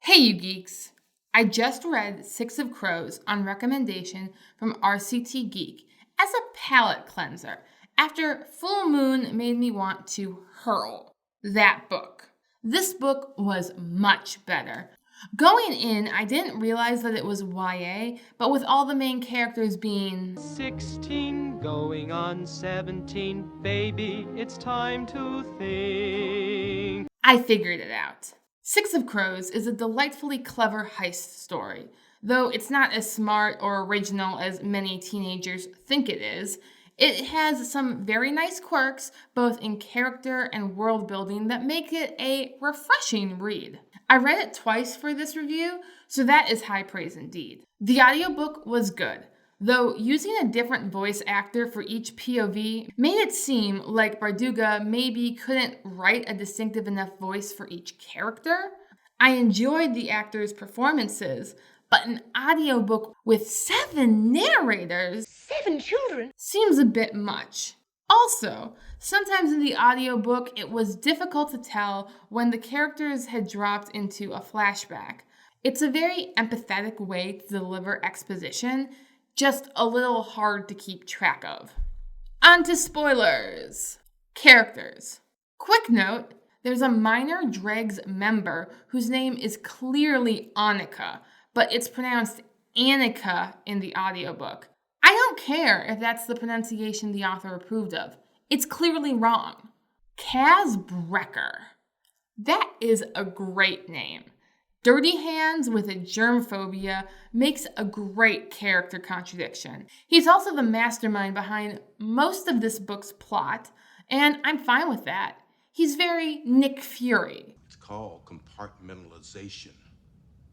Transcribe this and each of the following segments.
Hey, you geeks! I just read Six of Crows on recommendation from RCT Geek as a palate cleanser after Full Moon made me want to hurl that book. This book was much better. Going in, I didn't realize that it was YA, but with all the main characters being 16 going on 17, baby, it's time to think. I figured it out. Six of Crows is a delightfully clever heist story. Though it's not as smart or original as many teenagers think it is, it has some very nice quirks, both in character and world building, that make it a refreshing read. I read it twice for this review, so that is high praise indeed. The audiobook was good, though using a different voice actor for each POV made it seem like Bardugo maybe couldn't write a distinctive enough voice for each character. I enjoyed the actors' performances, but an audiobook with 7 narrators, 7 children, seems a bit much. Also, sometimes in the audiobook it was difficult to tell when the characters had dropped into a flashback. It's a very empathetic way to deliver exposition, just a little hard to keep track of. On to spoilers. Characters. Quick note, there's a minor Dregs member whose name is clearly Annika, but it's pronounced Annika in the audiobook. I don't care if that's the pronunciation the author approved of. It's clearly wrong. Kaz Brecker. That is a great name. Dirty Hands with a germ phobia makes a great character contradiction. He's also the mastermind behind most of this book's plot, and I'm fine with that. He's very Nick Fury. It's called compartmentalization.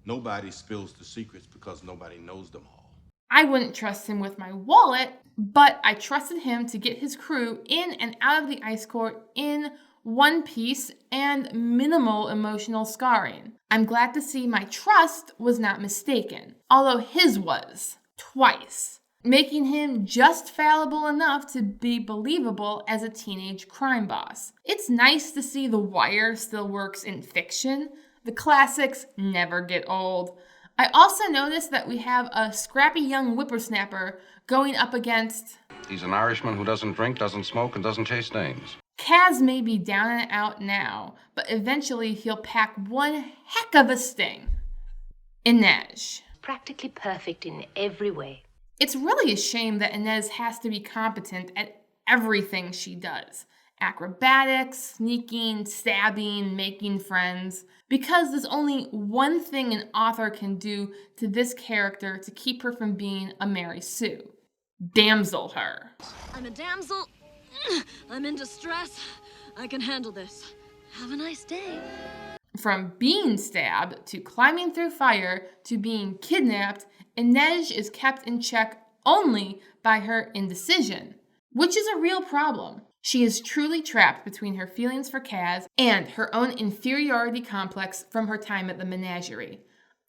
Nobody spills the secrets because nobody knows them all. I wouldn't trust him with my wallet, but I trusted him to get his crew in and out of the ice court in one piece and minimal emotional scarring. I'm glad to see my trust was not mistaken, although his was, twice, making him just fallible enough to be believable as a teenage crime boss. It's nice to see The Wire still works in fiction. The classics never get old. I also noticed that we have a scrappy young whippersnapper going up against... He's an Irishman who doesn't drink, doesn't smoke, and doesn't chase dames. Kaz may be down and out now, but eventually he'll pack one heck of a sting. Inej. practically perfect in every way. It's really a shame that Inej has to be competent at everything she does. Acrobatics, sneaking, stabbing, making friends. Because there's only one thing an author can do to this character to keep her from being a Mary Sue. Damsel her. I'm a damsel. I'm in distress. I can handle this. Have a nice day. From being stabbed, to climbing through fire, to being kidnapped, Inej is kept in check only by her indecision, which is a real problem. She is truly trapped between her feelings for Kaz and her own inferiority complex from her time at the menagerie.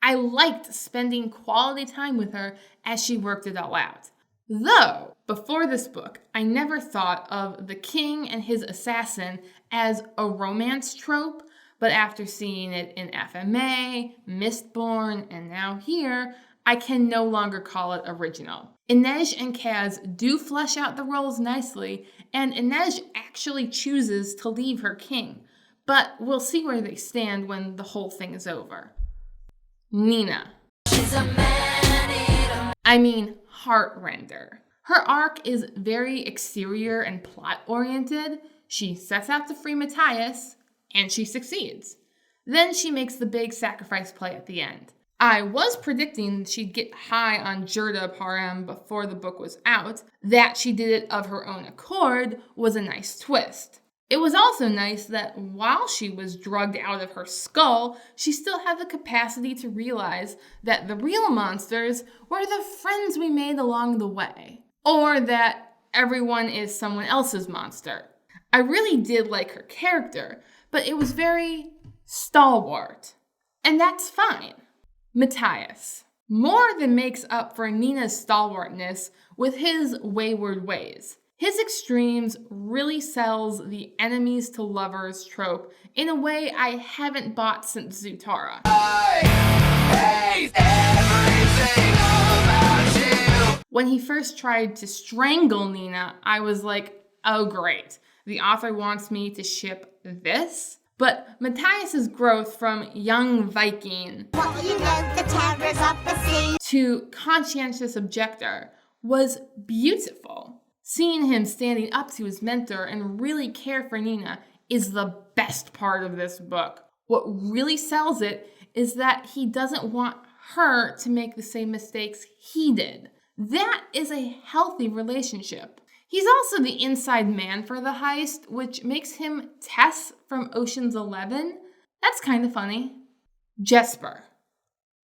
I liked spending quality time with her as she worked it all out. Though, before this book, I never thought of the king and his assassin as a romance trope, but after seeing it in FMA, Mistborn, and now here, I can no longer call it original. Inej and Kaz do flesh out the roles nicely, and Inej actually chooses to leave her king, but we'll see where they stand when the whole thing is over. Nina. She's a man-eater. I mean, heartrender. Her arc is very exterior and plot-oriented. She sets out to free Matthias, and she succeeds. Then she makes the big sacrifice play at the end. I was predicting she'd get high on Jurda Parem before the book was out. That she did it of her own accord was a nice twist. It was also nice that while she was drugged out of her skull, she still had the capacity to realize that the real monsters were the friends we made along the way, or that everyone is someone else's monster. I really did like her character, but it was very stalwart, and that's fine. Matthias more than makes up for Nina's stalwartness with his wayward ways. His extremes really sells the enemies to lovers trope in a way I haven't bought since Zutara. When he first tried to strangle Nina, I was like, oh great, the author wants me to ship this? But Matthias's growth from young Viking to conscientious objector was beautiful. Seeing him standing up to his mentor and really care for Nina is the best part of this book. What really sells it is that he doesn't want her to make the same mistakes he did. That is a healthy relationship. He's also the inside man for the heist, which makes him Tess from Ocean's 11. That's kind of funny. Jasper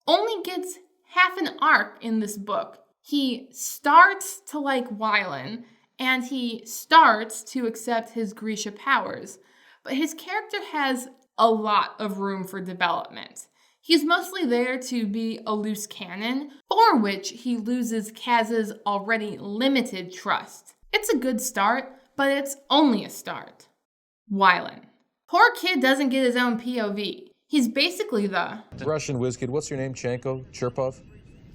only gets half an arc in this book. He starts to like Wylen, and he starts to accept his Grisha powers, but his character has a lot of room for development. He's mostly there to be a loose cannon, for which he loses Kaz's already limited trust. It's a good start, but it's only a start. Wylen. Poor kid doesn't get his own POV. He's basically the Russian whiz kid. What's your name? Chanko? Chirpov?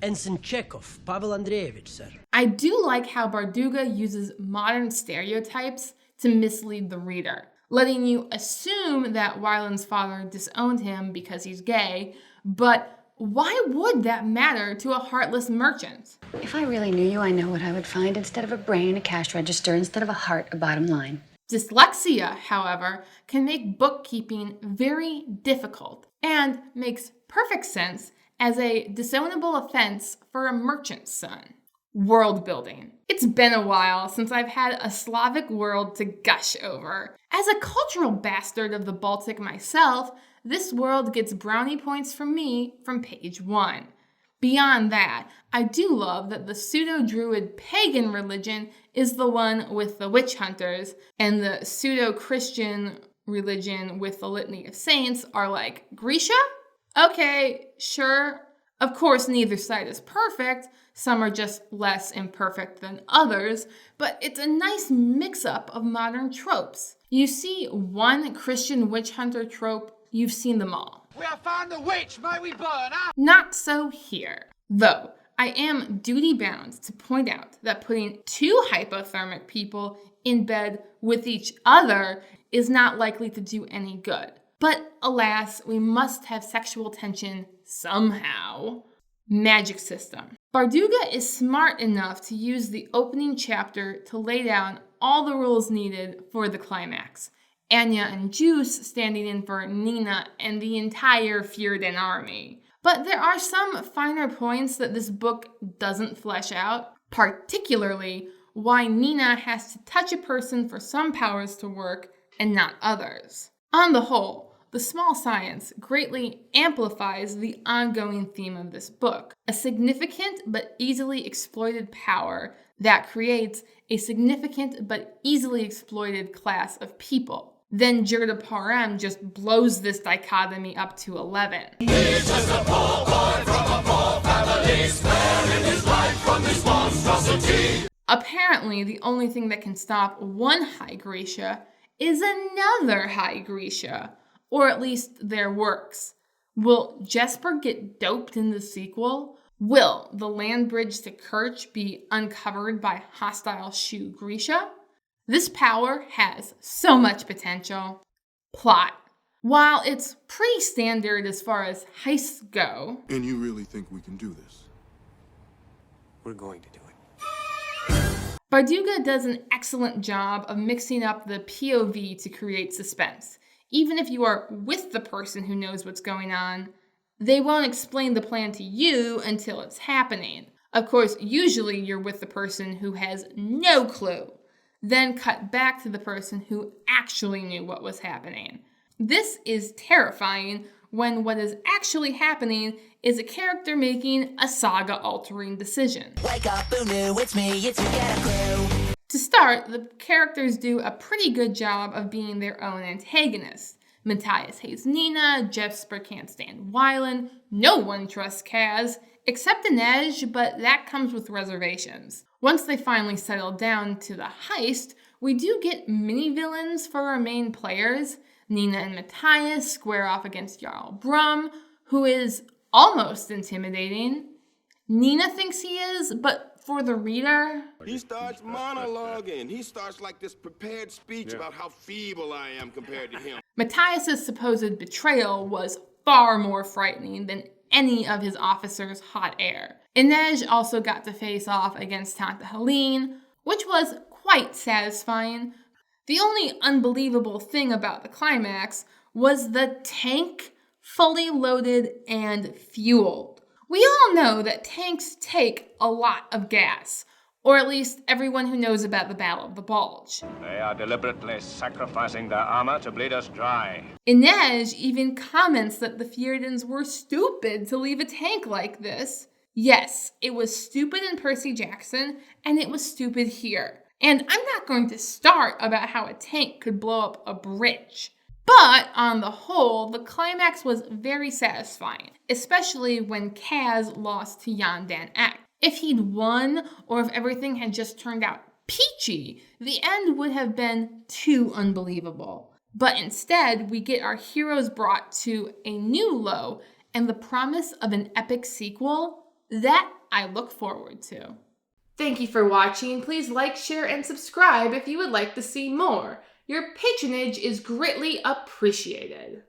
Ensign Chekhov, Pavel Andreevich, sir. I do like how Bardugo uses modern stereotypes to mislead the reader, letting you assume that Wylen's father disowned him because he's gay, but why would that matter to a heartless merchant? If I really knew you, I know what I would find. Instead of a brain, a cash register. Instead of a heart, a bottom line. Dyslexia, however, can make bookkeeping very difficult and makes perfect sense as a disownable offense for a merchant's son. Worldbuilding. It's been a while since I've had a Slavic world to gush over. As a cultural bastard of the Baltic myself, this world gets brownie points from me from page 1. Beyond that, I do love that the pseudo-druid pagan religion is the one with the witch hunters, and the pseudo-Christian religion with the litany of saints are like, Grisha? Okay, sure. Of course, neither side is perfect. Some are just less imperfect than others, but it's a nice mix-up of modern tropes. You see one Christian witch hunter trope, you've seen them all. We have found the witch, may we burn her? Not so here. Though, I am duty-bound to point out that putting two hypothermic people in bed with each other is not likely to do any good. But alas, we must have sexual tension somehow. Magic system. Bardugo is smart enough to use the opening chapter to lay down all the rules needed for the climax. Anya and Juice standing in for Nina and the entire Fjorden army. But there are some finer points that this book doesn't flesh out, particularly why Nina has to touch a person for some powers to work and not others. On the whole, the small science greatly amplifies the ongoing theme of this book, a significant but easily exploited power that creates a significant but easily exploited class of people. Then Jirda Parem just blows this dichotomy up to 11. He's just a poor boy from a poor family, sparing his life from this monstrosity. Apparently, the only thing that can stop one High Grisha is another High Grisha, or at least their works. Will Jasper get doped in the sequel? Will the land bridge to Kerch be uncovered by hostile Shu Grisha? This power has so much potential. Plot. While it's pretty standard as far as heists go. And you really think we can do this? We're going to do it. Bardugo does an excellent job of mixing up the POV to create suspense. Even if you are with the person who knows what's going on, they won't explain the plan to you until it's happening. Of course, usually you're with the person who has no clue. Then cut back to the person who actually knew what was happening. This is terrifying when what is actually happening is a character making a saga-altering decision. Wake up, boo moo, it's me, it's you, get a clue. To start, the characters do a pretty good job of being their own antagonists. Matthias hates Nina, Jasper can't stand Wylen, no one trusts Kaz, except Inej, but that comes with reservations. Once they finally settle down to the heist, we do get mini-villains for our main players. Nina and Matthias square off against Jarl Brum, who is almost intimidating. Nina thinks he is, but for the reader... He starts monologuing. He starts like this prepared speech about how feeble I am compared to him. Matthias' supposed betrayal was far more frightening than any of his officers' hot air. Inej also got to face off against Tante Helene, which was quite satisfying. The only unbelievable thing about the climax was the tank fully loaded and fueled. We all know that tanks take a lot of gas, or at least everyone who knows about the Battle of the Bulge. They are deliberately sacrificing their armor to bleed us dry. Inej even comments that the Fjerdans were stupid to leave a tank like this. Yes, it was stupid in Percy Jackson, and it was stupid here. And I'm not going to start about how a tank could blow up a bridge. But on the whole, the climax was very satisfying, especially when Kaz lost to Yandan Ek. If he'd won, or if everything had just turned out peachy, the end would have been too unbelievable. But instead, we get our heroes brought to a new low, and the promise of an epic sequel that I look forward to. Thank you for watching. Please like, share, and subscribe if you would like to see more. Your patronage is greatly appreciated.